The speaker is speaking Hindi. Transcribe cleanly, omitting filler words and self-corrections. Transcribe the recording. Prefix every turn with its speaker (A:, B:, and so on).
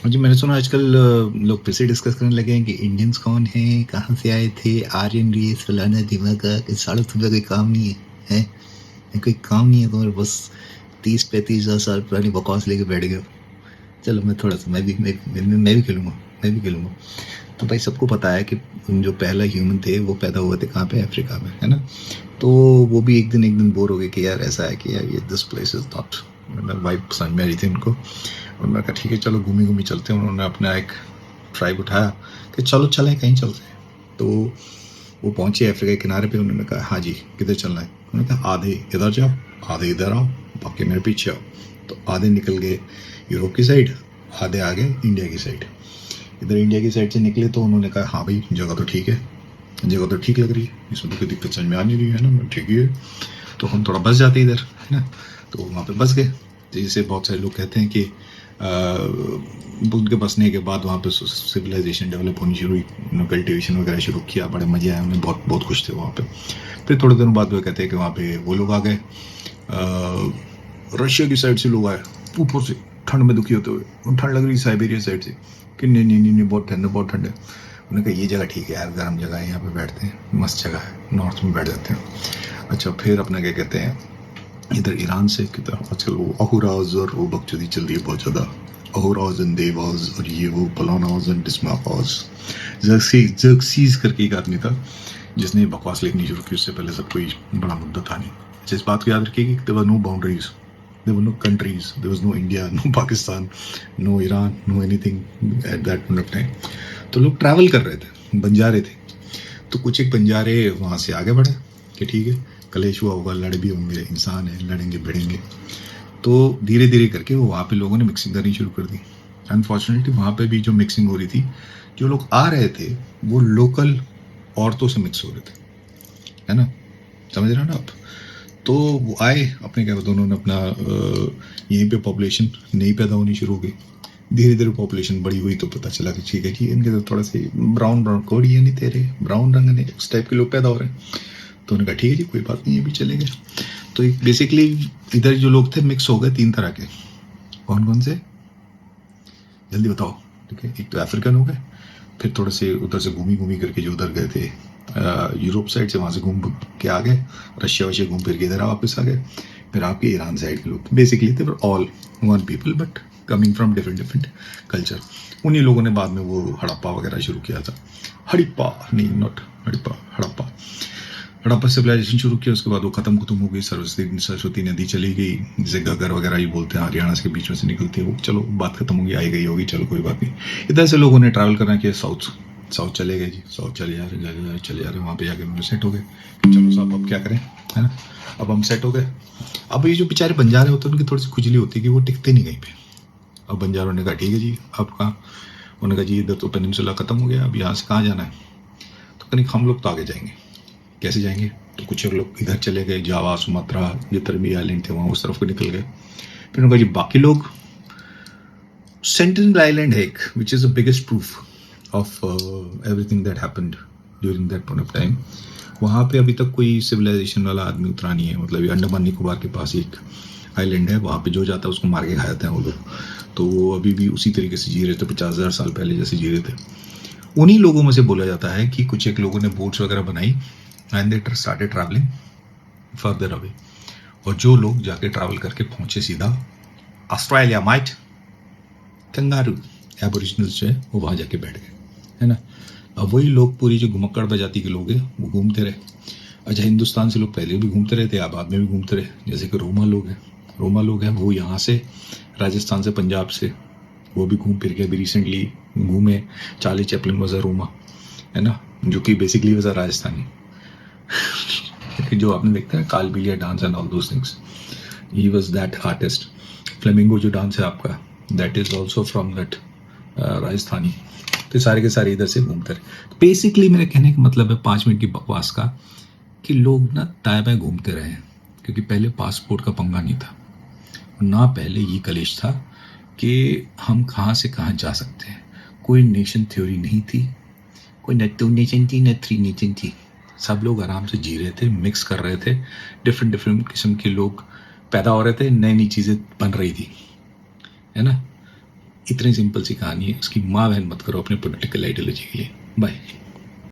A: जी, मैंने सुना आजकल लोग फिर से डिस्कस करने लगे हैं कि इंडियंस कौन हैं, कहाँ से आए थे, आर्यन रेस, फलाना ढिमाका, कि सालों तुम्हें कोई काम नहीं है, हैं? कोई काम नहीं है तुम्हारे, बस 30-35 साल पुरानी बकवास लेके बैठ गए हो। चलो मैं थोड़ा सा मैं भी खेलूंगा, मैं भी खेलूंगा। तो भाई सबको पता है कि जो पहला ह्यूमन थे वो पैदा हुए थे कहाँ पे, अफ्रीका में, है ना। तो वो भी एक दिन बोर हो गए कि यार ऐसा है कि यार ये दिस प्लेस इज नॉट, मतलब वाइब समझ में आ रही थी उनको। और मैंने कहा ठीक है चलो घूमी घूमी चलते हैं। उन्होंने अपना एक ट्राइब उठाया कि चलो चलें कहीं चलते हैं। तो वो पहुंचे अफ्रीका के किनारे पे। उन्होंने कहा हाँ जी किधर चलना है। उन्होंने कहा आधे इधर जाओ, आधे इधर आओ, बाकी मेरे पीछे आओ। तो आधे निकल गए यूरोप की साइड, आधे आ गए इंडिया की साइड। इधर इंडिया की साइड से निकले तो उन्होंने कहा हाँ भाई जगह तो ठीक है, जगह तो ठीक लग रही है, इसमें तो कोई दिक्कत समझ में आ नहीं रही है ना, ठीक ही है। तो हम थोड़ा बस जाते इधर, है ना। तो वहाँ पे बस गए। जैसे बहुत सारे लोग कहते हैं कि उनके बसने के बाद वहाँ पे सिविलाइजेशन डेवलप होनी शुरू हुई, कल्टिवेशन वगैरह शुरू किया, बड़े मज़े आए उन्हें, बहुत बहुत खुश थे वहाँ पे। फिर थोड़े दिनों बाद वो कहते हैं कि वहाँ पे वो लोग आ गए, रशिया की साइड से लोग आए, ऊपर से ठंड में दुखी होते हुए, ठंड लग रही साइबेरिया साइड से, कि नहीं नहीं नहीं बहुत ठंड है बहुत ठंड है। उन्होंने कहा ये जगह ठीक है यार, गर्म जगह है, यहाँ पे बैठते हैं, मस्त जगह है, नॉर्थ में बैठ जाते हैं। अच्छा फिर अपना क्या कहते हैं, इधर ईरान से की तरफ आजकल वो अहुराज और वो बकचोदी चल रही है बहुत ज़्यादा। अहुराज एंड देवाज और ये वो फलानाज एंड डिस्माकाज। जर्सीज करके एक आदमी था जिसने बकवास लिखनी शुरू की, उससे पहले सब कोई बड़ा मुद्दा था नहीं। अच्छा इस बात को याद रखिए कि there were no boundaries, there were no countries, there was no India, no Pakistan, no Iran, no anything at that point of time. तो लोग ट्रैवल कर रहे थे, बंजारे थे। तो कुछ एक बंजारे वहाँ से आगे बढ़े कि ठीक है कलेश हुआ होगा, लड़ भी होंगे, इंसान है, लड़ेंगे भिड़ेंगे। तो धीरे धीरे करके वो वहाँ पे लोगों ने मिक्सिंग करनी शुरू कर दी। अनफॉर्चुनेटली वहाँ पे भी जो मिक्सिंग हो रही थी, जो लोग आ रहे थे वो लोकल औरतों से मिक्स हो रहे थे, है ना, समझ रहे हो ना आप। तो वो आए अपने क्या, दोनों ने अपना यहीं पे पॉपुलेशन नई पैदा होनी शुरू हो गई। धीरे धीरे पॉपुलेशन बड़ी हुई तो पता चला कि ठीक है कि इनके तो थोड़ा से ब्राउन ब्राउन कोड़ी है नहीं तेरे, ब्राउन रंग ने उस टाइप के लोग पैदा हो रहे हैं। तो उन्होंने कहा ठीक है जी कोई बात नहीं, ये भी चलेंगे। तो बेसिकली इधर जो लोग थे मिक्स हो गए 3 तरह के। कौन कौन से, जल्दी बताओ। ठीक है, एक तो अफ्रीकन हो गए, फिर थोड़े से उधर से घूमी घूमी करके जो उधर गए थे यूरोप साइड से, वहाँ से घूम के आ गए, रशिया वशिया घूम फिर के इधर वापस आ गए। फिर आपके ईरान साइड के लोग, basically they were all one people but coming from different different culture. उन्हीं लोगों ने बाद में वो हड़प्पा वगैरह शुरू किया था। हड़प्पा नहीं, नॉट हड़प्पा, हड़प्पा। हड़प्पा सिविलाइजेशन शुरू किया, उसके बाद वो खत्म हो गई। सरस्वती नदी चली गई, जिसे गगर वगैरह ही बोलते हैं, हरियाणा के बीच में से निकलती है वो। चलो बात खत्म हो गई, आई गई होगी, चलो कोई बात नहीं। इधर से लोगों ने ट्रैवल करना किया साउथ, साउथ चले गए जी, साउथ चले जा रहे वहाँ पे जाके उन्होंने सेट हो गए। चलो साहब अब क्या करें, है ना। अब हम सेट हो गए। अब ये जो बेचारे बंजारे होते हैं उनकी थोड़ी सी खुजली होती है कि वो टिकते नहीं कहीं पे। अब बंजारों ने कहा ठीक है जी अब कहाँ, उन्होंने कहा जी इधर तो पेनिनसुला खत्म हो गया, अब यहाँ से कहाँ जाना है। तो कहीं हम लोग तो आगे जाएंगे, कैसे जाएंगे। तो कुछ लोग इधर चले गए, जावा सुमात्रा जितने भी आइलैंड थे वहाँ उस तरफ को निकल गए। फिर उन्होंने कहा जी बाकी लोग, सेंटिनल आइलैंड है एक, which is the biggest proof of everything that happened during that point of time. वहाँ पे अभी तक कोई सिविलाइजेशन वाला आदमी उतरा नहीं है। मतलब ये अंडमान निकोबार के पास एक आइलैंड है, वहाँ पे जो जाता है उसको मार के खा जाते हैं वो लोग। तो वो अभी भी उसी तरीके से जी रहे थे, 50,000 साल पहले जैसे जी रहे थे। उन्हीं लोगों में से बोला जाता है कि कुछ एक लोगों ने बोट्स वगैरह बनाई and they started travelling further away. और जो लोग जाके ट्रैवल करके पहुंचे सीधा ऑस्ट्रेलिया माइट, कंगारू एबोरिजिनल्स जो है वो वहाँ जाके बैठ गए, है ना। अब वही लोग, पूरी जो घुमक्कड़ प्रजाति के लोग हैं वो घूमते रहे। अच्छा हिंदुस्तान से लोग पहले भी घूमते रहे थे, अब बाद में भी घूमते रहे। जैसे कि रोमा लोग हैं वो यहाँ से, राजस्थान से, पंजाब से, वो भी घूम फिर के अभी रिसेंटली घूमे। Charlie Chaplin was a Roma, है ना, जो कि बेसिकली वॉज अ राजस्थानी। जो आपने देखा है Kalbelia dance and all those things, he was that artist. Flamingo जो डांस है आपका, that is also from that Rajasthani. तो सारे के सारे इधर से घूमते रहे। बेसिकली मेरे कहने का मतलब है 5 मिनट की बकवास का, कि लोग ना दाएं बाएं घूमते रहे हैं, क्योंकि पहले पासपोर्ट का पंगा नहीं था, ना पहले ये कलेश था कि हम कहाँ से कहाँ जा सकते हैं। कोई नेशन थ्योरी नहीं थी, कोई न 2 नेशन थी न 3 नेशन थी। सब लोग आराम से जी रहे थे, मिक्स कर रहे थे, डिफरेंट डिफरेंट किस्म के लोग पैदा हो रहे थे, नई नई चीज़ें बन रही थी, है ना। इतनी सिंपल सी कहानी है, उसकी माँ बहन मत करो अपने पॉलिटिकल आइडियोलॉजी के लिए। बाय।